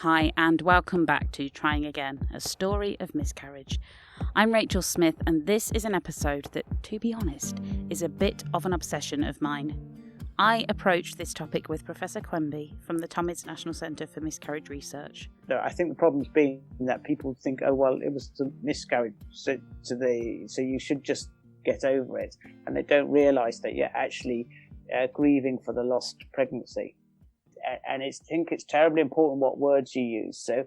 Hi, and welcome back to Trying Again, a story of miscarriage. I'm Rachel Smith, and this is an episode that, to be honest, is a bit of an obsession of mine. I approached this topic with Professor Quenby from the Tommins National Centre for Miscarriage Research. I think the problem's been that people think, oh, well, it was a miscarriage, so you should just get over it. And they don't realise that you're actually grieving for the lost pregnancy. And I think it's terribly important what words you use. So,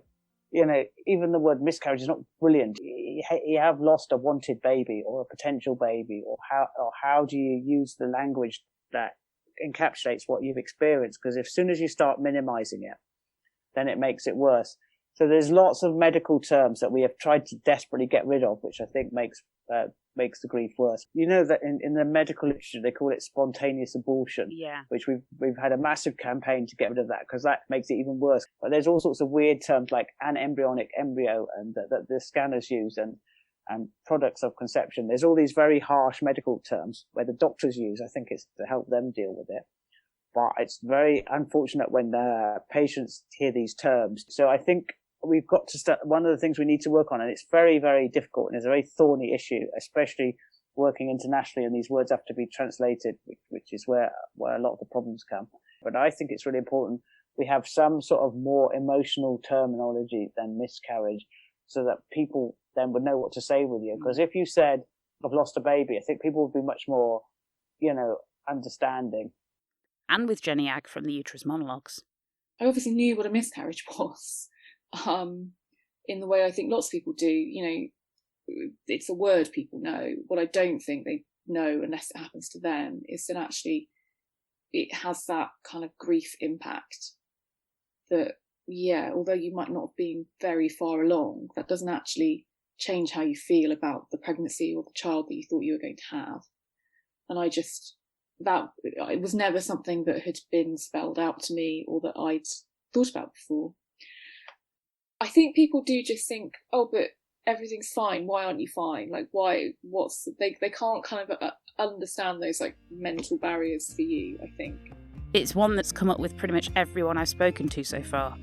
even the word miscarriage is not brilliant. You have lost a wanted baby or a potential baby, or how do you use the language that encapsulates what you've experienced? Because as soon as you start minimizing it, then it makes it worse. So there's lots of medical terms that we have tried to desperately get rid of, which I think makes the grief worse. You know that in the medical literature they call it spontaneous abortion, which we've had a massive campaign to get rid of that because that makes it even worse. But there's all sorts of weird terms like anembryonic embryo and that the scanners use and products of conception. There's all these very harsh medical terms where the doctors use. I think it's to help them deal with it. But it's very unfortunate when the patients hear these terms. So I think we've got to start. One of the things we need to work on, and it's very, very difficult and it's a very thorny issue, especially working internationally, and these words have to be translated, which is where a lot of the problems come. But I think it's really important we have some sort of more emotional terminology than miscarriage so that people then would know what to say with you. Because if you said, I've lost a baby, I think people would be much more, understanding. And with Jennie Agg from the Uterus Monologues. I obviously knew what a miscarriage was, in the way I think lots of people do. It's a word people know. What I don't think they know, unless it happens to them, is that actually it has that kind of grief impact that, although you might not have been very far along, that doesn't actually change how you feel about the pregnancy or the child that you thought you were going to have. And it was never something that had been spelled out to me or that I'd thought about before. I think people do just think, oh, but everything's fine. Why aren't you fine? Like, why? They can't kind of understand those like mental barriers for you, I think. It's one that's come up with pretty much everyone I've spoken to so far.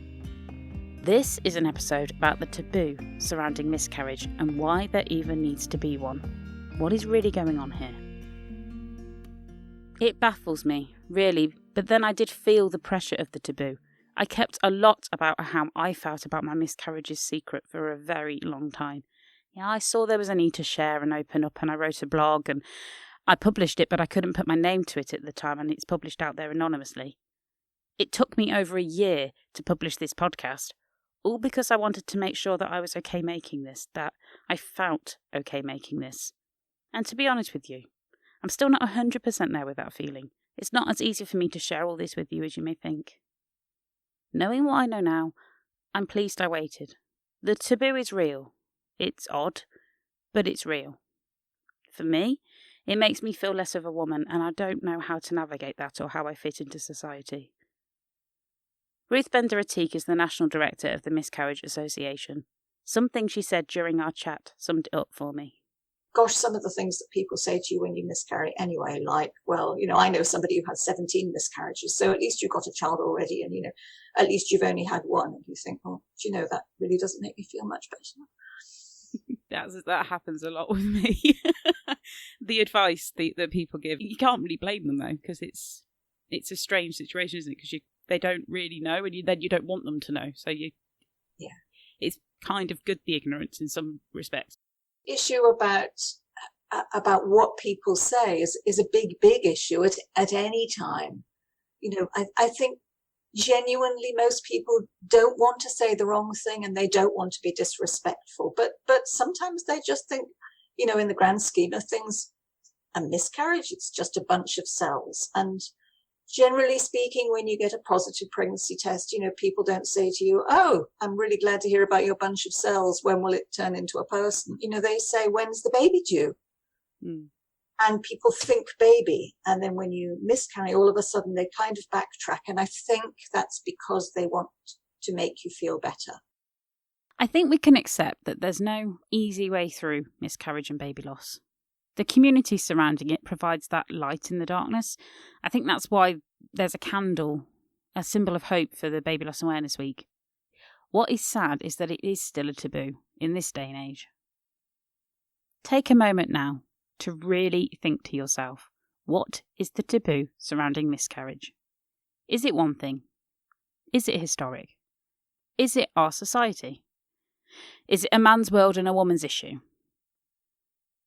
This is an episode about the taboo surrounding miscarriage and why there even needs to be one. What is really going on here? It baffles me, really, but then I did feel the pressure of the taboo. I kept a lot about how I felt about my miscarriage's secret for a very long time. I saw there was a need to share and open up, and I wrote a blog and I published it, but I couldn't put my name to it at the time, and it's published out there anonymously. It took me over a year to publish this podcast, all because I wanted to make sure that I was okay making this, that I felt okay making this. And to be honest with you, I'm still not 100% there with that feeling. It's not as easy for me to share all this with you as you may think. Knowing what I know now, I'm pleased I waited. The taboo is real. It's odd, but it's real. For me, it makes me feel less of a woman, and I don't know how to navigate that or how I fit into society. Ruth Bender-Atik is the National Director of the Miscarriage Association. Something she said during our chat summed it up for me. Gosh, some of the things that people say to you when you miscarry anyway, like, well, I know somebody who had 17 miscarriages, so at least you got a child already, and, at least you've only had one. And you think, oh, that really doesn't make me feel much better. That happens a lot with me. The advice that people give, you can't really blame them, though, because it's a strange situation, isn't it? Because they don't really know, and then you don't want them to know. So it's kind of good, the ignorance in some respects. Issue about what people say is a big issue at any time. I think genuinely most people don't want to say the wrong thing and they don't want to be disrespectful, but sometimes they just think, in the grand scheme of things, a miscarriage, it's just a bunch of cells. And generally speaking, when you get a positive pregnancy test, people don't say to you, oh, I'm really glad to hear about your bunch of cells. When will it turn into a person? They say, when's the baby due? And people think baby. And then when you miscarry, all of a sudden they kind of backtrack. And I think that's because they want to make you feel better. I think we can accept that there's no easy way through miscarriage and baby loss. The community surrounding it provides that light in the darkness. I think that's why there's a candle, a symbol of hope for the Baby Loss Awareness Week. What is sad is that it is still a taboo in this day and age. Take a moment now to really think to yourself, what is the taboo surrounding miscarriage? Is it one thing? Is it historic? Is it our society? Is it a man's world and a woman's issue?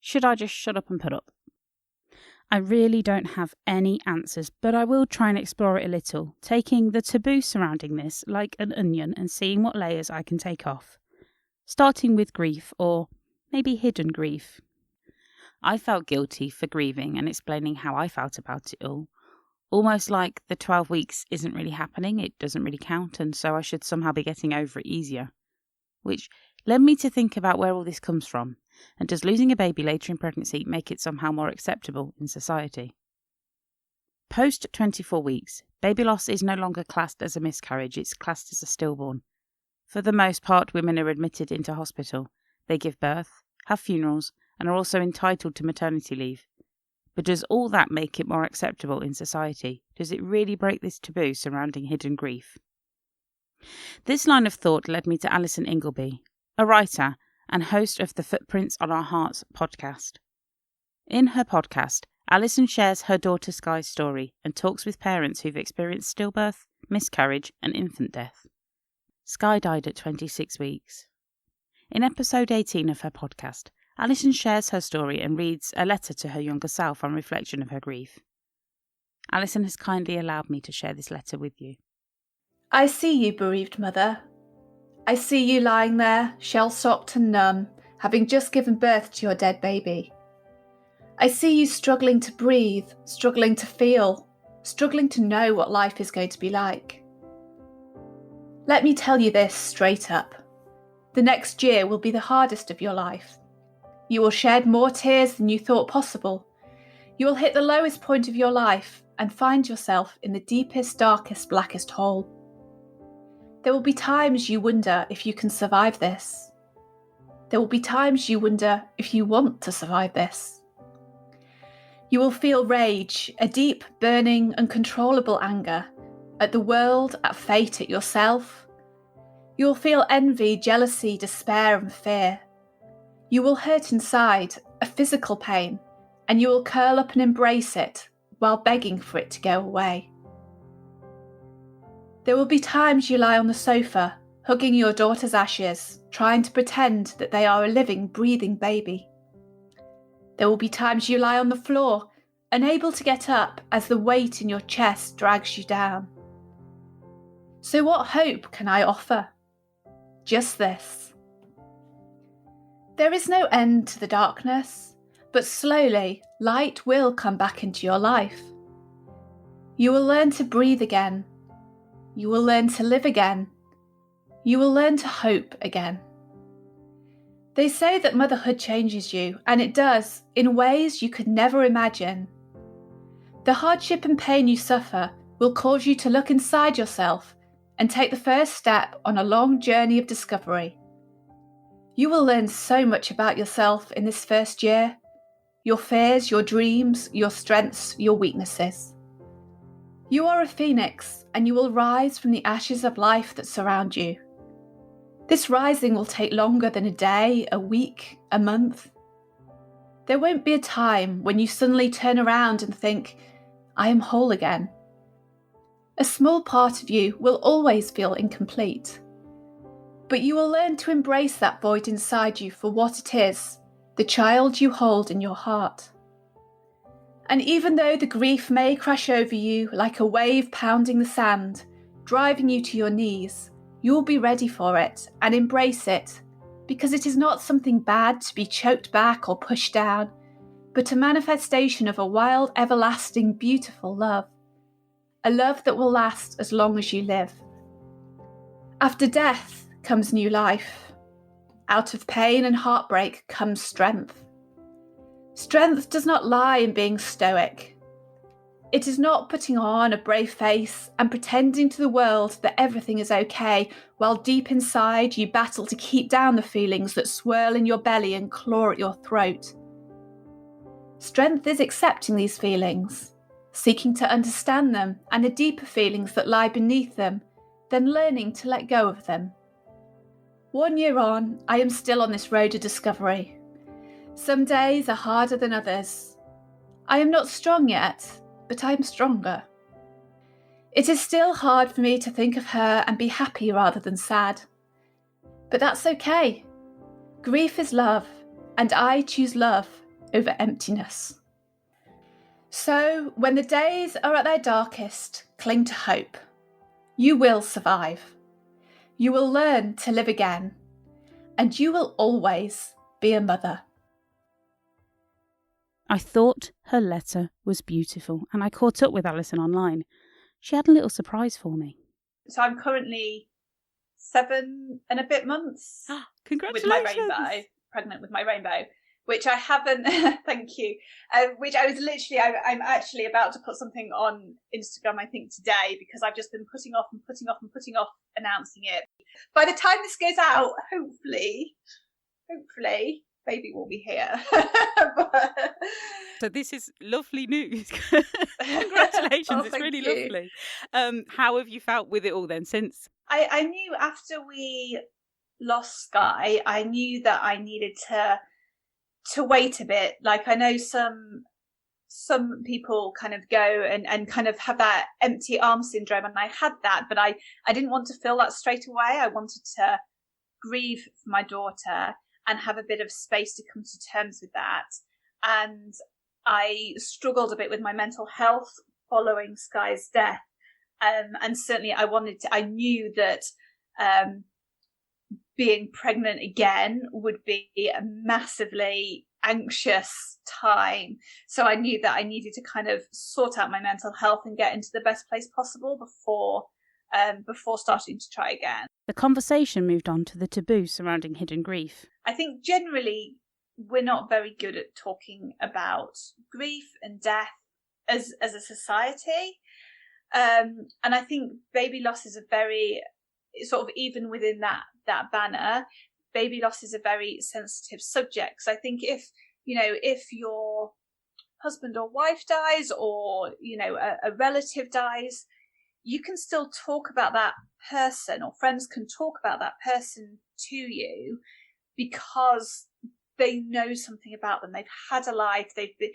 Should I just shut up and put up? I really don't have any answers, but I will try and explore it a little, taking the taboo surrounding this like an onion and seeing what layers I can take off. Starting with grief, or maybe hidden grief. I felt guilty for grieving and explaining how I felt about it all. Almost like the 12 weeks isn't really happening, it doesn't really count, and so I should somehow be getting over it easier. Which led me to think about where all this comes from, and does losing a baby later in pregnancy make it somehow more acceptable in society? Post 24 weeks, baby loss is no longer classed as a miscarriage, it's classed as a stillborn. For the most part, women are admitted into hospital. They give birth, have funerals, and are also entitled to maternity leave. But does all that make it more acceptable in society? Does it really break this taboo surrounding hidden grief? This line of thought led me to Alison Ingleby, a writer and host of the Footprints on Our Hearts podcast. In her podcast, Alison shares her daughter Sky's story and talks with parents who've experienced stillbirth, miscarriage and infant death. Sky died at 26 weeks. In episode 18 of her podcast, Alison shares her story and reads a letter to her younger self on reflection of her grief. Alison has kindly allowed me to share this letter with you. I see you, bereaved mother. I see you lying there, shell-shocked and numb, having just given birth to your dead baby. I see you struggling to breathe, struggling to feel, struggling to know what life is going to be like. Let me tell you this straight up. The next year will be the hardest of your life. You will shed more tears than you thought possible. You will hit the lowest point of your life and find yourself in the deepest, darkest, blackest hole. There will be times you wonder if you can survive this. There will be times you wonder if you want to survive this. You will feel rage, a deep, burning, uncontrollable anger at the world, at fate, at yourself. You will feel envy, jealousy, despair, and fear. You will hurt inside, a physical pain, and you will curl up and embrace it while begging for it to go away. There will be times you lie on the sofa, hugging your daughter's ashes, trying to pretend that they are a living, breathing baby. There will be times you lie on the floor, unable to get up as the weight in your chest drags you down. So what hope can I offer? Just this. There is no end to the darkness, but slowly light will come back into your life. You will learn to breathe again. You will learn to live again. You will learn to hope again. They say that motherhood changes you, and it does, in ways you could never imagine. The hardship and pain you suffer will cause you to look inside yourself and take the first step on a long journey of discovery. You will learn so much about yourself in this first year, your fears, your dreams, your strengths, your weaknesses. You are a phoenix, and you will rise from the ashes of life that surround you. This rising will take longer than a day, a week, a month. There won't be a time when you suddenly turn around and think, I am whole again. A small part of you will always feel incomplete. But you will learn to embrace that void inside you for what it is, the child you hold in your heart. And even though the grief may crash over you like a wave pounding the sand, driving you to your knees, you will be ready for it and embrace it, because it is not something bad to be choked back or pushed down, but a manifestation of a wild, everlasting, beautiful love. A love that will last as long as you live. After death comes new life. Out of pain and heartbreak comes strength. Strength does not lie in being stoic. It is not putting on a brave face and pretending to the world that everything is okay, while deep inside you battle to keep down the feelings that swirl in your belly and claw at your throat. Strength is accepting these feelings, seeking to understand them and the deeper feelings that lie beneath them, then learning to let go of them. 1 year on, I am still on this road of discovery. Some days are harder than others. I am not strong yet, but I am stronger. It is still hard for me to think of her and be happy rather than sad. But that's okay. Grief is love, and I choose love over emptiness. So, when the days are at their darkest, cling to hope. You will survive. You will learn to live again, and you will always be a mother. I thought her letter was beautiful, and I caught up with Alison online. She had a little surprise for me. So I'm currently 7 and a bit months Congratulations! With my rainbow, pregnant with my rainbow, which I haven't, thank you, which I was literally, I'm actually about to put something on Instagram, I think today, because I've just been putting off announcing it. By the time this goes out, hopefully, baby will be here. So this is lovely news. Congratulations, it's really lovely. How have you felt with it all then since? I knew after we lost Sky, I knew that I needed to wait a bit. Like, I know some people kind of go and kind of have that empty arm syndrome, and I had that, but I didn't want to feel that straight away. I wanted to grieve for my daughter and have a bit of space to come to terms with that. And I struggled a bit with my mental health following Sky's death. And certainly I knew that being pregnant again would be a massively anxious time. So I knew that I needed to kind of sort out my mental health and get into the best place possible before starting to try again. The conversation moved on to the taboo surrounding hidden grief. I think generally we're not very good at talking about grief and death as a society. And I think baby loss is a very, sort of even within that banner, baby loss is a very sensitive subject. So I think if your husband or wife dies, or, a relative dies, you can still talk about that person, or friends can talk about that person to you because they know something about them. They've had a life. They've been,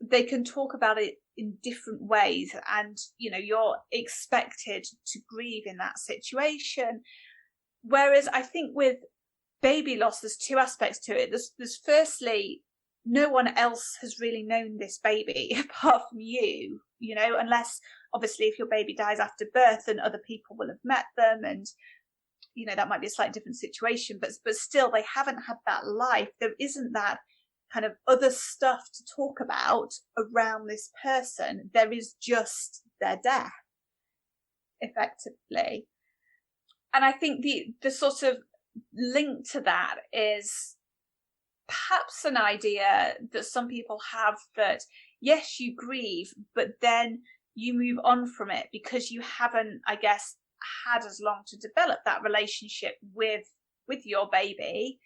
they can talk about it in different ways, and you're expected to grieve in that situation. Whereas I think with baby loss, there's two aspects to it. There's firstly, no one else has really known this baby apart from you, unless obviously if your baby dies after birth, then other people will have met them, and that might be a slightly different situation, but still they haven't had that life. There isn't that kind of other stuff to talk about around this person. There is just their death, effectively. And I think the sort of link to that is perhaps an idea that some people have that, yes, you grieve, but then you move on from it because you haven't, I guess, had as long to develop that relationship with your baby.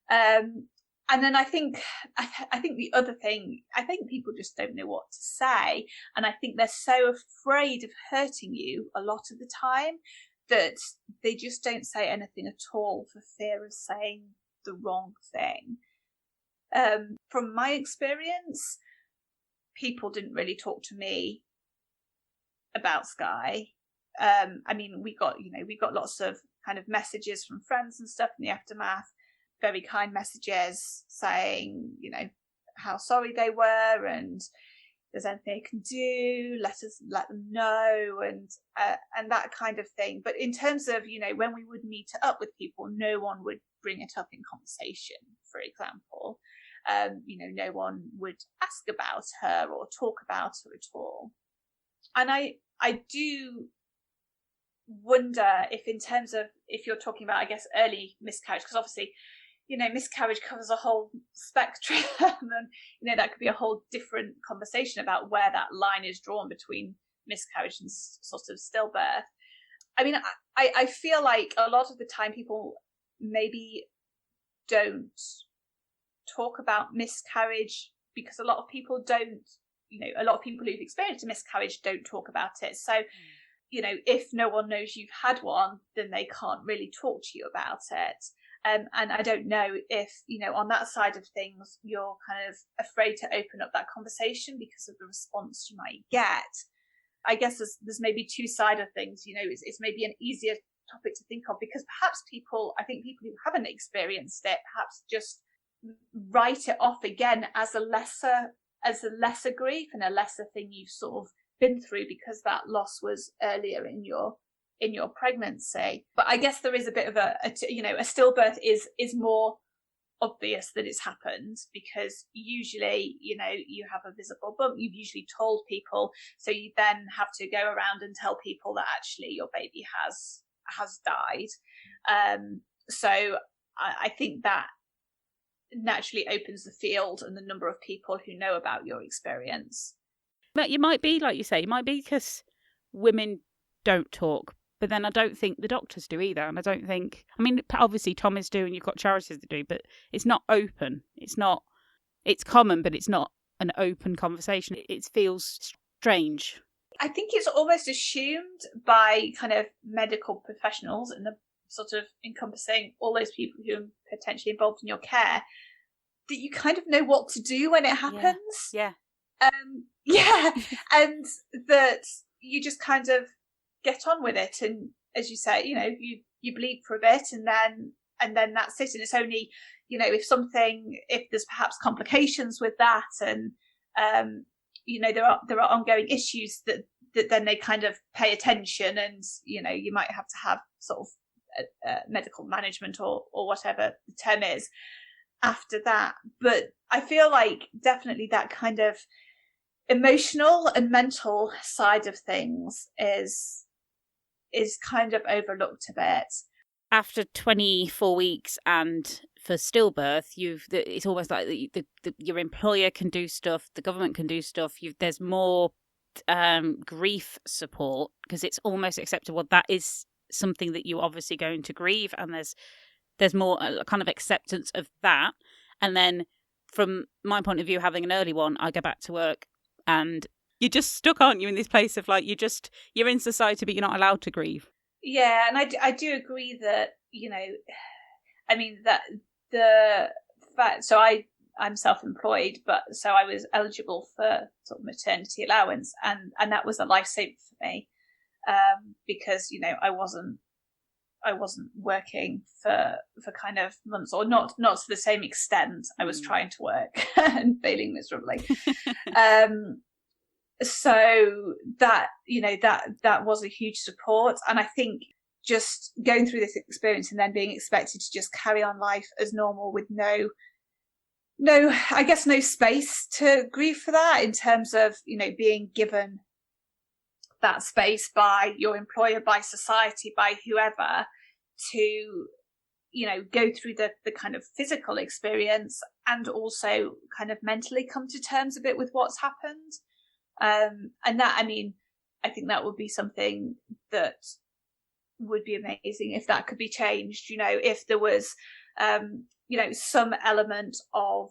And then I think the other thing, I think people just don't know what to say. And I think they're so afraid of hurting you a lot of the time that they just don't say anything at all for fear of saying the wrong thing. From my experience, people didn't really talk to me about Sky. I mean, we got lots of kind of messages from friends and stuff in the aftermath, very kind messages saying, how sorry they were, and if there's anything they can do, let them know, and that kind of thing. But in terms of, when we would meet up with people, no one would bring it up in conversation, for example. No one would ask about her or talk about her at all. And I do wonder if, in terms of, if you're talking about, I guess, early miscarriage, because obviously, miscarriage covers a whole spectrum, and that could be a whole different conversation about where that line is drawn between miscarriage and sort of stillbirth. I mean, I feel like a lot of the time people maybe don't talk about miscarriage because a lot of people don't, a lot of people who've experienced a miscarriage don't talk about it. So, if no one knows you've had one, then they can't really talk to you about it. And I don't know if, on that side of things, you're kind of afraid to open up that conversation because of the response you might get. I guess there's maybe two sides of things. It's maybe an easier topic to think of because perhaps people who haven't experienced it perhaps just write it off again as a lesser grief and a lesser thing you've sort of been through because that loss was earlier in your pregnancy. But I guess there is a bit of a stillbirth is more obvious that it's happened because usually you have a visible bump. You've usually told people, so you then have to go around and tell people that actually your baby has died. So I think that naturally opens the field and the number of people who know about your experience. But you might be, like you say, because women don't talk, but then I don't think the doctors do either. And I don't think, obviously Tom is doing, you've got charities to do, but it's not open. It's common, but it's not an open conversation. It feels strange. I think it's almost assumed by kind of medical professionals and the sort of encompassing all those people who are potentially involved in your care that you kind of know what to do when it happens. Yeah. And that you just kind of get on with it, and as you say, you bleed for a bit, and then that's it. And it's only if there's perhaps complications with that, and there are ongoing issues that then they kind of pay attention, and you might have to have sort of medical management or whatever the term is after that. But I feel like definitely that kind of emotional and mental side of things is kind of overlooked a bit. After 24 weeks and for stillbirth, it's almost like your employer can do stuff, the government can do stuff. There's more grief support because it's almost acceptable that is something that you're obviously going to grieve, and there's more kind of acceptance of that. And then from my point of view, having an early one, I go back to work and you're just stuck, aren't you, in this place of like you're in society but you're not allowed to grieve. Yeah, and I do agree that that the fact, so I'm self-employed, but so I was eligible for sort of maternity allowance, and that was a lifesaver for me. Because I wasn't working for kind of months, or not to the same extent. I was trying to work and failing miserably. So that that was a huge support, and I think just going through this experience and then being expected to just carry on life as normal with no space to grieve for that, in terms of being given that space by your employer, by society, by whoever, to go through the kind of physical experience and also kind of mentally come to terms a bit with what's happened. And that, I think that would be something that would be amazing if that could be changed. If there was some element of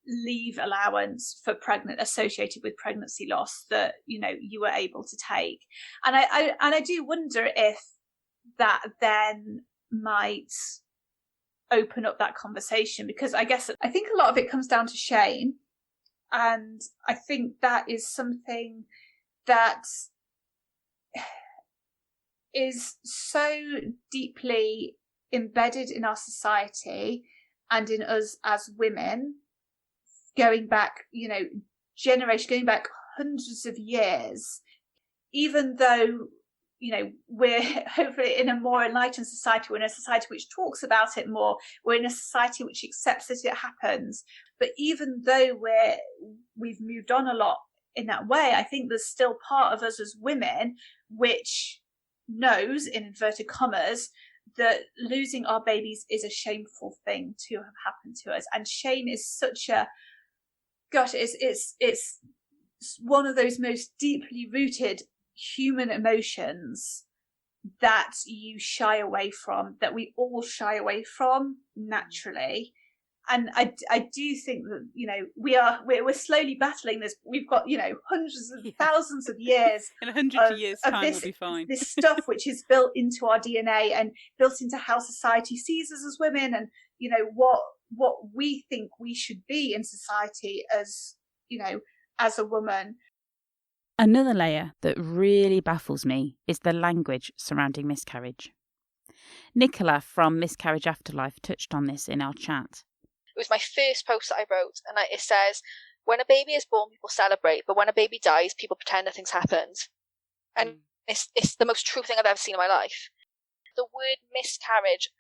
leave allowance for associated with pregnancy loss that you were able to take, and I do wonder if that then might open up that conversation, because I think a lot of it comes down to shame, and I think that is something that is so deeply embedded in our society and in us as women, going back, going back hundreds of years, even though, we're hopefully in a more enlightened society, we're in a society which talks about it more, we're in a society which accepts that it happens. But even though we've moved on a lot in that way, I think there's still part of us as women which knows, in inverted commas, that losing our babies is a shameful thing to have happened to us. And shame is such a, it's one of those most deeply rooted human emotions that you shy away from, that we all shy away from naturally. I do think that, you know, we're slowly battling this. We've got, you know, hundreds of thousands of years. In 100 years' time, this, we'll be fine. This stuff which is built into our DNA and built into how society sees us as women, and, you know, what we think we should be in society as, you know, as a woman. Another layer that really baffles me is the language surrounding miscarriage. Nicola from Miscarriage Afterlife touched on this in our chat. It was my first post that I wrote, and it says, when a baby is born, people celebrate, but when a baby dies, people pretend nothing's happened. And it's the most true thing I've ever seen in my life. The word miscarriage,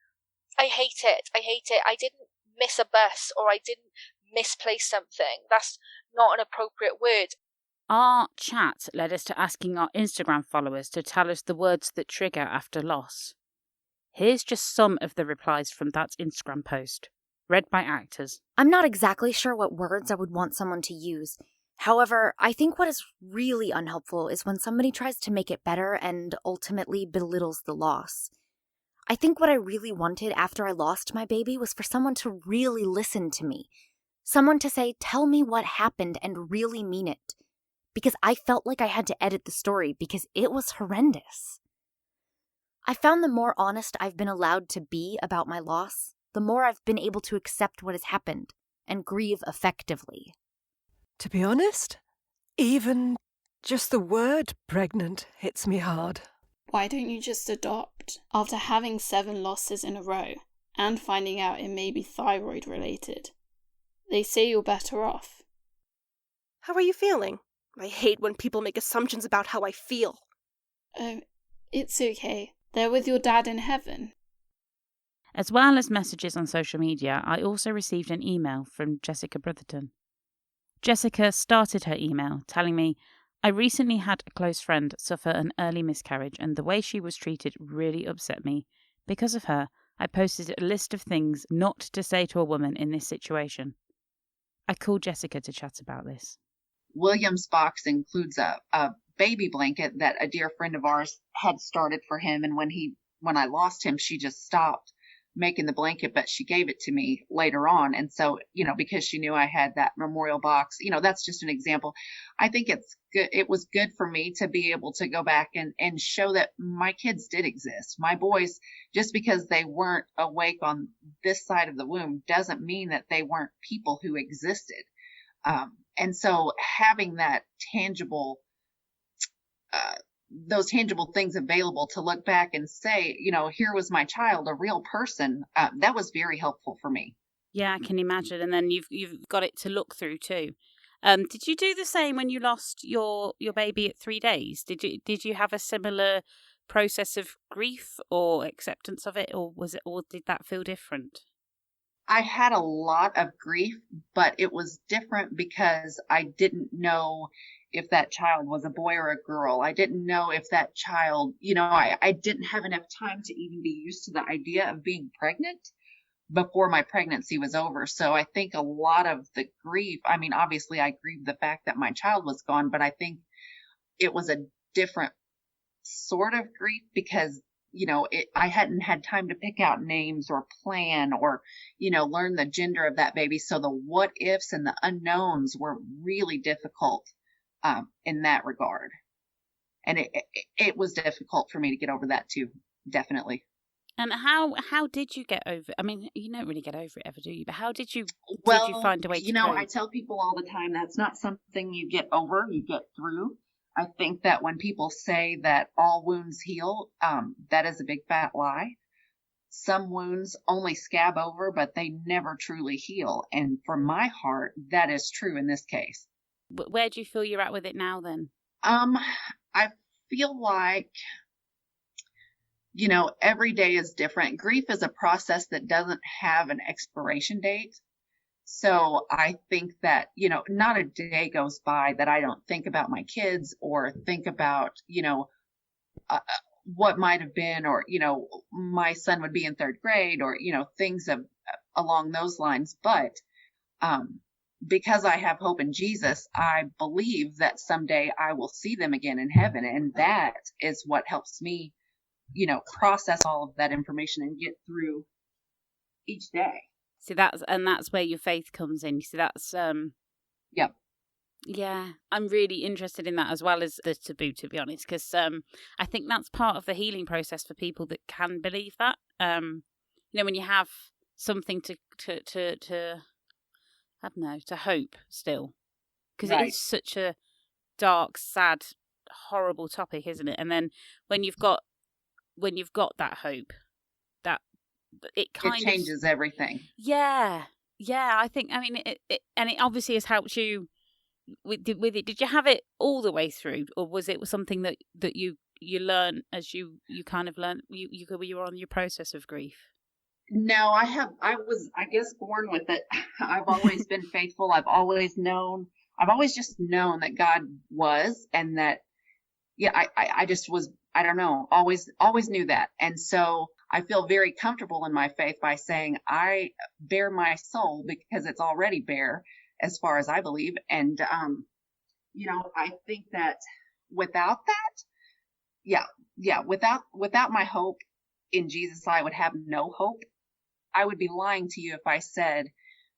I hate it. I didn't miss a bus, or I didn't misplace something. That's not an appropriate word. Our chat led us to asking our Instagram followers to tell us the words that trigger after loss. Here's just some of the replies from that Instagram post, read by actors. I'm not exactly sure what words I would want someone to use. However, I think what is really unhelpful is when somebody tries to make it better and ultimately belittles the loss. I think what I really wanted after I lost my baby was for someone to really listen to me. Someone to say, tell me what happened and really mean it. Because I felt like I had to edit the story because it was horrendous. I found the more honest I've been allowed to be about my loss, the more I've been able to accept what has happened and grieve effectively. To be honest, even just the word pregnant hits me hard. Why don't you just adopt after having 7 losses in a row and finding out it may be thyroid related? They say you're better off. How are you feeling? I hate when people make assumptions about how I feel. Oh, it's okay. They're with your dad in heaven. As well as messages on social media, I also received an email from Jessica Brotherton. Jessica started her email telling me, I recently had a close friend suffer an early miscarriage and the way she was treated really upset me. Because of her, I posted a list of things not to say to a woman in this situation. I called Jessica to chat about this. William's box includes a baby blanket that a dear friend of ours had started for him. And when I lost him, she just stopped making the blanket, but she gave it to me later on. And so, you know, because she knew I had that memorial box, you know, that's just an example. I think it's good. It was good for me to be able to go back and show that my kids did exist. My boys, just because they weren't awake on this side of the womb doesn't mean that they weren't people who existed. And so having that tangible, those tangible things available to look back and say, you know, here was my child, a real person, that was very helpful for me. Yeah, I can imagine. And then you've got it to look through too. Did you do the same when you lost your baby at 3 days? Did you have a similar process of grief or acceptance of it, or did that feel different? I had a lot of grief, but it was different because I didn't know if that child was a boy or a girl. I didn't know if that child, you know, I didn't have enough time to even be used to the idea of being pregnant before my pregnancy was over. So I think a lot of the grief, I mean, obviously I grieved the fact that my child was gone, but I think it was a different sort of grief because, you know, I hadn't had time to pick out names or plan or, you know, learn the gender of that baby. So the what ifs and the unknowns were really difficult in that regard. And it was difficult for me to get over that too, definitely. And how did you get over it? I mean, you don't really get over it ever, do you? But how did you find a way to you know, cope? I tell people all the time, that's not something you get over, you get through. I think that when people say that all wounds heal, that is a big fat lie. Some wounds only scab over, but they never truly heal. And for my heart, that is true in this case. Where do you feel you're at with it now then? I feel like, you know, every day is different. Grief is a process that doesn't have an expiration date. So I think that, you know, not a day goes by that I don't think about my kids or think about, you know, what might have been, or, you know, my son would be in 3rd grade or, you know, things along those lines. But because I have hope in Jesus, I believe that someday I will see them again in heaven. And that is what helps me, you know, process all of that information and get through each day. See, that's where your faith comes in. You see, that's Yep. Yeah, I'm really interested in that as well as the taboo, to be honest, because I think that's part of the healing process for people that can believe that. When you have something to I don't know, to hope still, because Right. it is such a dark, sad, horrible topic, isn't it? And then when you've got that hope, that it changes everything. Yeah, I think. I mean, it obviously has helped you with it. Did you have it all the way through, or was it something that you learn as you kind of learn you were on your process of grief? No, I was, I guess, born with it. I've always been faithful. I've always just known that God was, and that, I just was, I don't know, always knew that. And so I feel very comfortable in my faith by saying I bear my soul because it's already bare, as far as I believe. And, I think that without that, without my hope in Jesus, I would have no hope. I would be lying to you if I said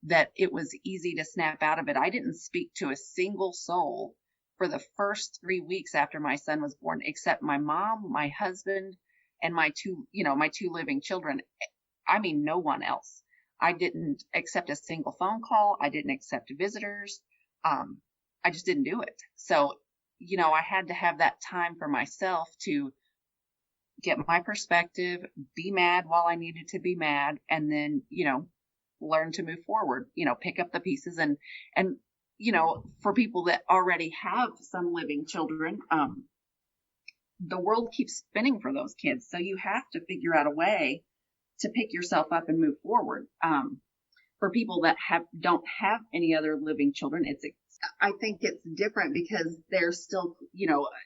that it was easy to snap out of it. I didn't speak to a single soul for the first 3 weeks after my son was born, except my mom, my husband, and my two living children. I mean, no one else. I didn't accept a single phone call. I didn't accept visitors. I just didn't do it. So, I had to have that time for myself to get my perspective, be mad while I needed to be mad, and then, learn to move forward, pick up the pieces. And, for people that already have some living children, the world keeps spinning for those kids. So you have to figure out a way to pick yourself up and move forward. For people that don't have any other living children, I think it's different because they're still,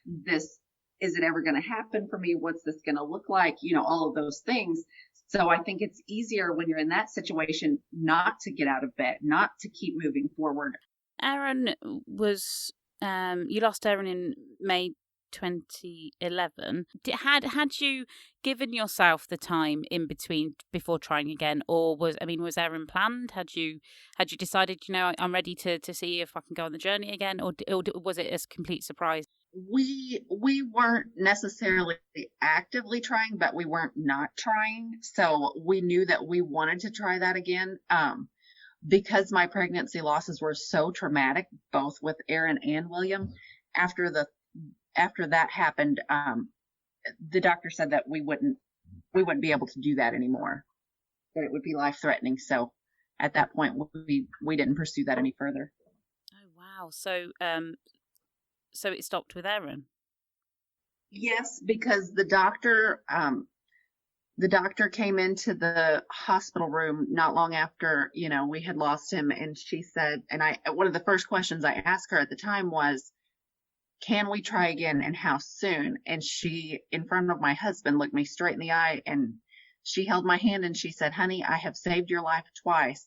this, is it ever going to happen for me? What's this going to look like? All of those things. So I think it's easier when you're in that situation not to get out of bed, not to keep moving forward. Aaron was, you lost Aaron in May 2011. Had you given yourself the time in between before trying again, or was Aaron planned? Had you decided, I'm ready to see if I can go on the journey again, or was it a complete surprise? We weren't necessarily actively trying, but we weren't not trying. So we knew that we wanted to try that again. Because my pregnancy losses were so traumatic, both with Aaron and William, after that happened, the doctor said that we wouldn't be able to do that anymore, that it would be life-threatening. So at that point, we didn't pursue that any further. Oh, wow. So it stopped with Aaron? Yes, because the doctor came into the hospital room not long after, we had lost him. And she said, one of the first questions I asked her at the time was, can we try again, and how soon? And she, in front of my husband, looked me straight in the eye, and she held my hand and she said, honey, I have saved your life twice,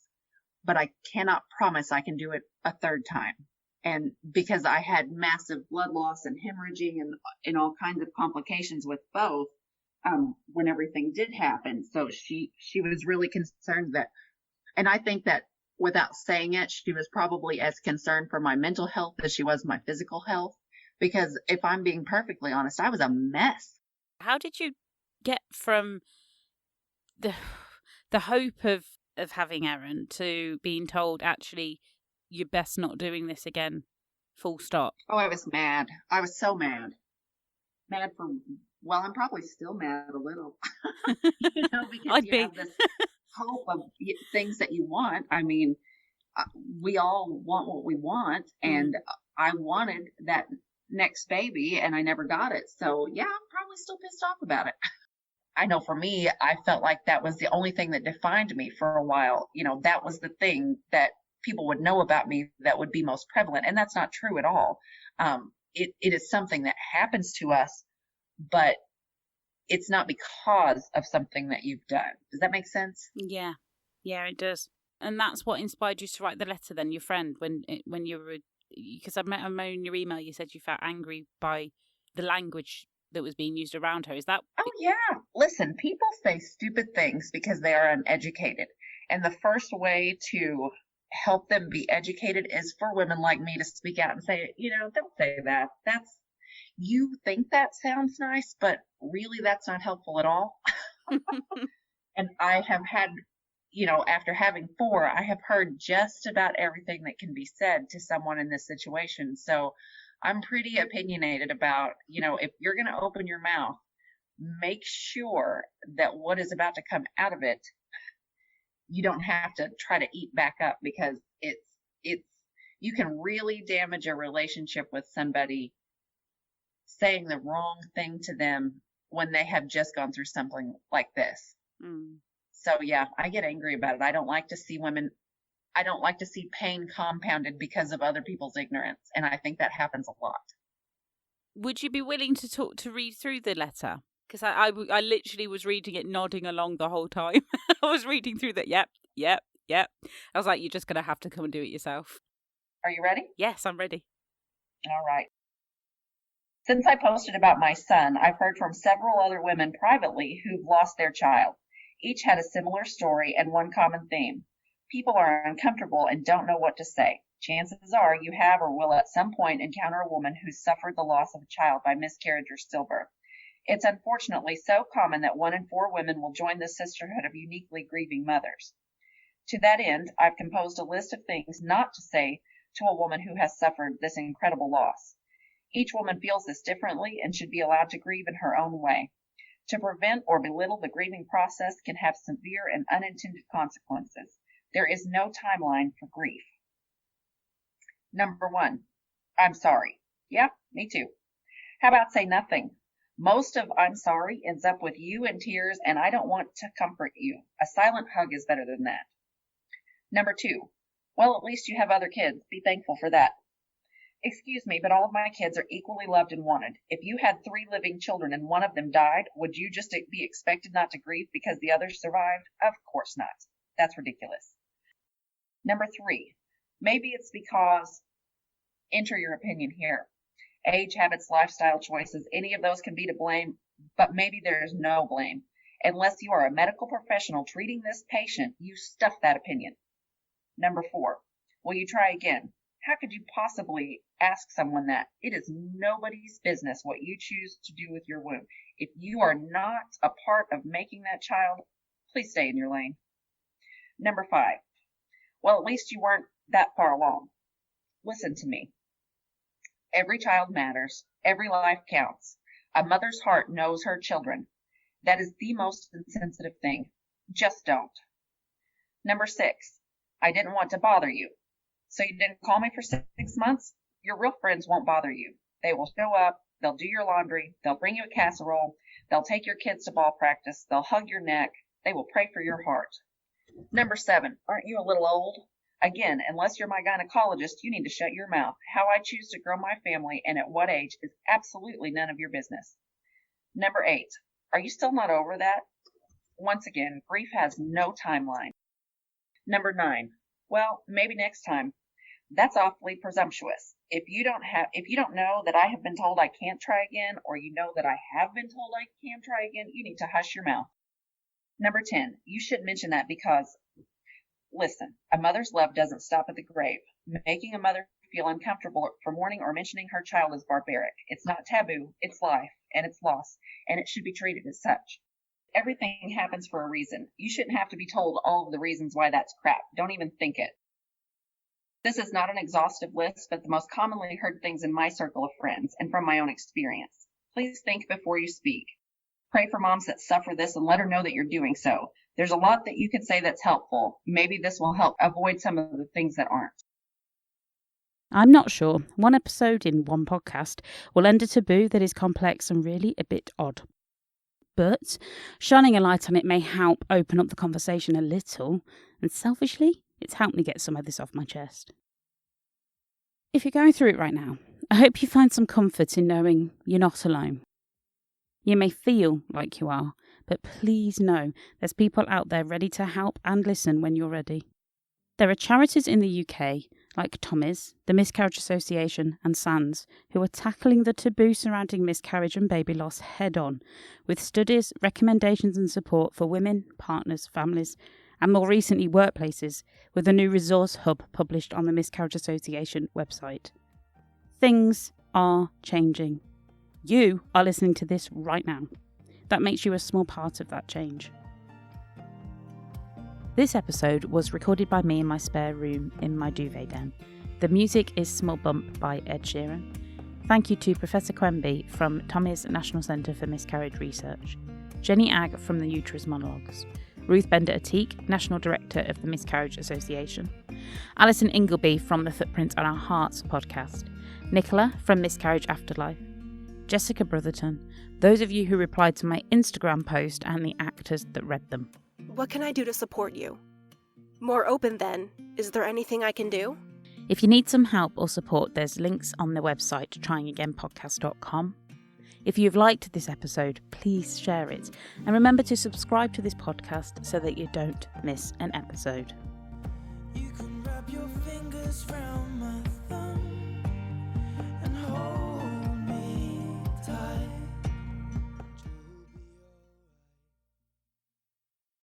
but I cannot promise I can do it a third time. And because I had massive blood loss and hemorrhaging and all kinds of complications with both, when everything did happen. So she was really concerned that, and I think that without saying it, she was probably as concerned for my mental health as she was my physical health. Because if I'm being perfectly honest, I was a mess. How did you get from the hope of having Aaron to being told, actually, you're best not doing this again, full stop? Oh, I was mad. I was so mad. I'm probably still mad a little. Because you have this hope of things that you want. I mean, we all want what we want, and I wanted that next baby, and I never got it. So yeah, I'm probably still pissed off about it. I know for me, I felt like that was the only thing that defined me for a while. That was the thing that people would know about me that would be most prevalent. And that's not true at all. It is something that happens to us, but it's not because of something that you've done. Does that make sense? Yeah, it does. And that's what inspired you to write the letter then, your friend, when you were, because I remember in your email you said you felt angry by the language that was being used around her. Is that? Oh yeah. Listen, people say stupid things because they are uneducated. And the first way to help them be educated is for women like me to speak out and say, don't say that. You think that sounds nice, but really that's not helpful at all. And I have had, after having 4, I have heard just about everything that can be said to someone in this situation. So I'm pretty opinionated about, if you're going to open your mouth, make sure that what is about to come out of it, you don't have to try to eat back up, because you can really damage a relationship with somebody saying the wrong thing to them when they have just gone through something like this. So yeah, I get angry about it. I don't like to see pain compounded because of other people's ignorance, and I think that happens a lot. Would you be willing to read through the letter? Because I literally was reading it, nodding along the whole time. I was reading through that. Yep. I was like, you're just going to have to come and do it yourself. Are you ready? Yes, I'm ready. All right. Since I posted about my son, I've heard from several other women privately who've lost their child. Each had a similar story and one common theme. People are uncomfortable and don't know what to say. Chances are you have or will at some point encounter a woman who's suffered the loss of a child by miscarriage or stillbirth. It's unfortunately so common that 1 in 4 women will join the sisterhood of uniquely grieving mothers. To that end, I've composed a list of things not to say to a woman who has suffered this incredible loss. Each woman feels this differently and should be allowed to grieve in her own way. To prevent or belittle the grieving process can have severe and unintended consequences. There is no timeline for grief. Number 1, I'm sorry. Yeah, me too. How about say nothing? Most of I'm sorry ends up with you in tears, and I don't want to comfort you. A silent hug is better than that. Number 2, well, at least you have other kids. Be thankful for that. Excuse me, but all of my kids are equally loved and wanted. If you had 3 living children and one of them died, would you just be expected not to grieve because the others survived? Of course not. That's ridiculous. Number 3, maybe it's because, enter your opinion here. Age, habits, lifestyle choices, any of those can be to blame, but maybe there is no blame. Unless you are a medical professional treating this patient, you stuff that opinion. Number 4, will you try again? How could you possibly ask someone that? It is nobody's business what you choose to do with your womb. If you are not a part of making that child, please stay in your lane. Number 5, well, at least you weren't that far along. Listen to me. Every child matters. Every life counts. A mother's heart knows her children. That is the most insensitive thing. Just don't. Number 6, I didn't want to bother you. So you didn't call me for 6 months? Your real friends won't bother you. They will show up. They'll do your laundry. They'll bring you a casserole. They'll take your kids to ball practice. They'll hug your neck. They will pray for your heart. Number 7, aren't you a little old? Again, unless you're my gynecologist, you need to shut your mouth. How I choose to grow my family and at what age is absolutely none of your business. Number 8, are you still not over that? Once again, grief has no timeline. Number 9, well, maybe next time. That's awfully presumptuous. If you don't know that I have been told I can't try again, or you know that I have been told I can try again, you need to hush your mouth. Number 10, you should mention that because, listen, a mother's love doesn't stop at the grave. Making a mother feel uncomfortable for mourning or mentioning her child is barbaric. It's not taboo, it's life, and it's loss, and it should be treated as such. Everything happens for a reason. You shouldn't have to be told all of the reasons why that's crap. Don't even think it. This is not an exhaustive list, but the most commonly heard things in my circle of friends and from my own experience. Please think before you speak. Pray for moms that suffer this and let her know that you're doing so. There's a lot that you could say that's helpful. Maybe this will help avoid some of the things that aren't. I'm not sure. One episode in one podcast will end a taboo that is complex and really a bit odd. But shining a light on it may help open up the conversation a little, and selfishly, it's helped me get some of this off my chest. If you're going through it right now, I hope you find some comfort in knowing you're not alone. You may feel like you are, but please know there's people out there ready to help and listen when you're ready. There are charities in the UK, like Tommy's, the Miscarriage Association and SANS, who are tackling the taboo surrounding miscarriage and baby loss head on, with studies, recommendations and support for women, partners, families, and more recently workplaces, with a new resource hub published on the Miscarriage Association website. Things are changing. You are listening to this right now. That makes you a small part of that change. This episode was recorded by me in my spare room in my duvet den. The music is Small Bump by Ed Sheeran. Thank you to Professor Quenby from Tommy's National Centre for Miscarriage Research, Jennie Agg from the Uterus Monologues, Ruth Bender-Atik, National Director of the Miscarriage Association, Alison Ingleby from the Footprints on Our Hearts podcast, Nicola from Miscarriage Afterlife, Jessica Brotherton, those of you who replied to my Instagram post, and the actors that read them. What can I do to support you? More open then, is there anything I can do? If you need some help or support, there's links on the website tryingagainpodcast.com. If you've liked this episode, please share it. And remember to subscribe to this podcast so that you don't miss an episode. You can wrap your fingers round